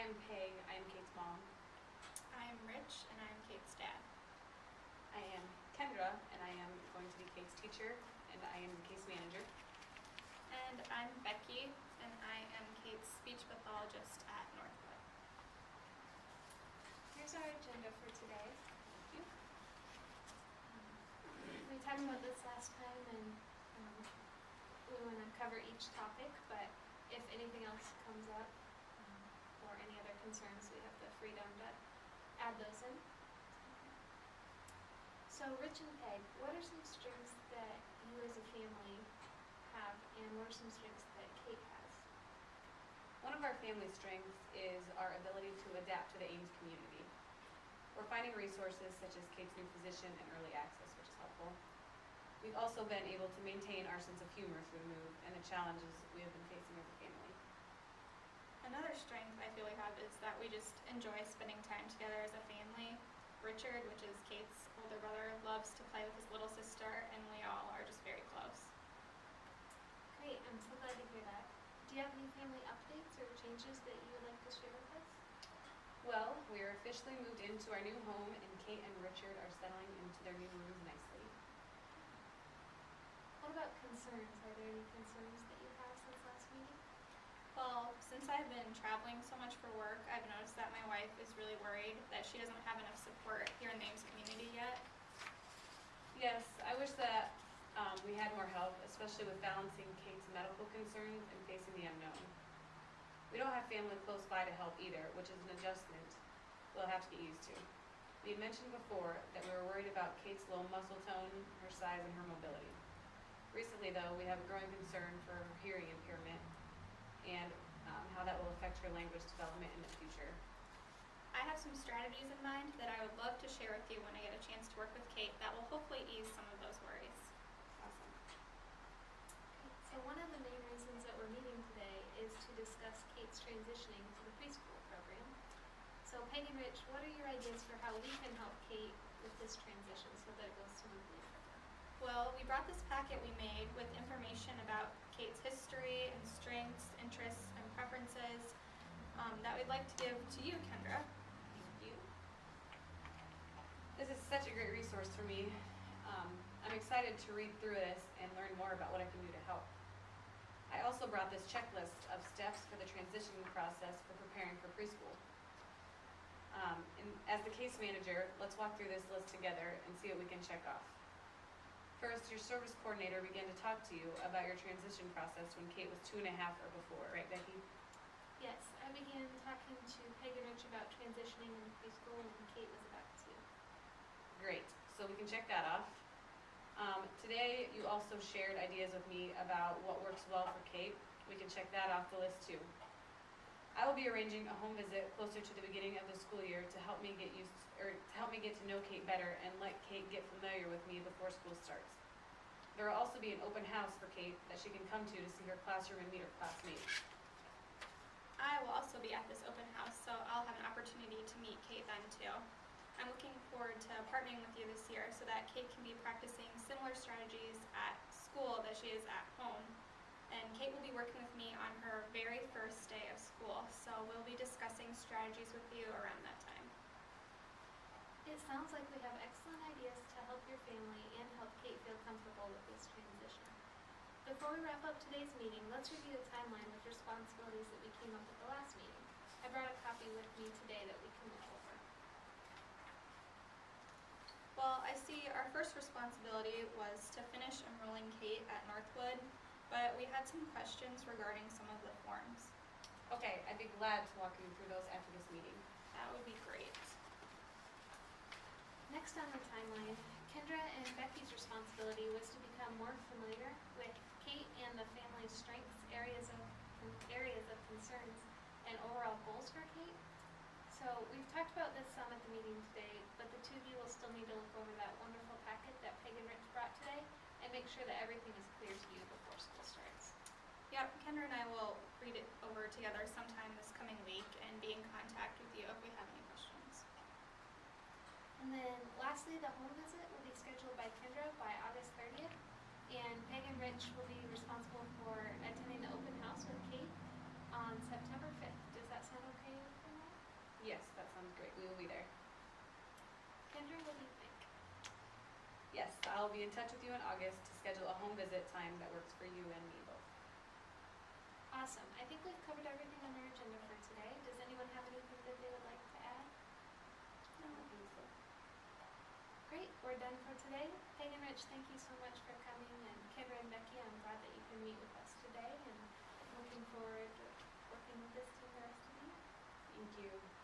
am Peg. I am Kate's mom. I am Rich, and I am Kate's dad. I am Kendra, and I am going to be Kate's teacher, and I am the case manager. And I'm Becky, and I am Kate's speech pathologist at Northwood. Here's our agenda for today. Thank you. We talked about this last time, and we want to cover each topic, but if anything else comes up or any other concerns, we have the freedom to add those in. So Rich and Peg, what are some strengths that you as a family have, and what are some strengths that Kate has? One of our family strengths is our ability to adapt to the Ames community. We're finding resources such as Kate's new physician and early access, which is helpful. We've also been able to maintain our sense of humor through the move and the challenges we have been facing as a family. Another strength I feel we have is that we just enjoy spending time together as a family. Richard, which is Kate's older brother, loves to play with his little sister, and we all are just very close. Great, I'm so glad to hear that. Do you have any family updates or changes that you would like to share with us? Well, we are officially moved into our new home, and Kate and Richard are settling into their new rooms nicely. What about concerns? Are there any concerns that you have since last meeting? Well, since I've been traveling so much for work, I've noticed that my wife is really worried that she doesn't have enough support here in the Ames community yet. Yes, I wish that we had more help, especially with balancing Kate's medical concerns and facing the unknown. We don't have family close by to help either, which is an adjustment we'll have to get used to. We had mentioned before that we were worried about Kate's low muscle tone, her size, and her mobility. Recently, though, we have a growing concern for her hearing impairment and how that will affect her language development in the future. I have some strategies in mind that I would love to share with you when I get a chance to work with Kate that will hopefully ease some of those worries. Awesome. So one of the main reasons that we're meeting today is to discuss Kate's transitioning to the preschool program. So Peg and Rich, what are your ideas for how we can help Kate with this transition so that it goes smoothly for her? Well, we brought this packet we made with information about Kate's history and strengths, interests, and preferences that we'd like to give to you, Kendra. Thank you. This is such a great resource for me. I'm excited to read through this and learn more about what I can do to help. I also brought this checklist of steps for the transition process for preparing for preschool. And as the case manager, let's walk through this list together and see what we can check off. First, your service coordinator began to talk to you about your transition process when Kate was 2.5 or before, right, Becky? Yes, I began talking to Peg and Rich about transitioning into preschool when Kate was about 2. Great, so we can check that off. Today, you also shared ideas with me about what works well for Kate. We can check that off the list too. I will be arranging a home visit closer to the beginning of the school year to help me get to know Kate better and let Kate get familiar with me before school starts. There will also be an open house for Kate that she can come to see her classroom and meet her classmates. I will also be at this open house, so I'll have an opportunity to meet Kate then too. I'm looking forward to partnering with you this year so that Kate can be practicing similar strategies at school that she is at home. And Kate will be working with me on her very first day of school, so we'll be discussing strategies with you around that time. It sounds like we have excellent ideas to help your family and help Kate feel comfortable with this transition. Before we wrap up today's meeting, let's review the timeline with responsibilities that we came up with the last meeting. I brought a copy with me today that we can look over. Well, I see our first responsibility was to finish enrolling Kate at Northwood, but we had some questions regarding some of the forms. Okay, I'd be glad to walk you through those after this meeting. That would be great. Next on the timeline, Kendra and Becky's responsibility was to become more familiar with Kate and the family's strengths, areas of concerns, and overall goals for Kate. So we've talked about this some at the meeting today, but the two of you will still need to look over that wonderful packet that Peg and Rich brought today and make sure that everything is clear to you before school starts. Yep, Kendra and I will read it over together sometime this coming week and be in contact with you if we have any questions. And then lastly, the home visit will be scheduled by Kendra by August 30th, and Peg and Rich will be responsible for attending the open house with Kate on September 5th. Does that sound okay with you? we will be there. Kendra, what do you think? Yes, I'll be in touch with you in August to schedule a home visit time that works for you and me both. Awesome. I think we've covered everything on our agenda for today. Does anyone have anything that they would like to add? I don't think so. Great, we're done for today. Peg and Rich, thank you so much for coming, and Kendra and Becky, I'm glad that you can meet with us today, and looking forward to working with this team the rest of the year. Thank you.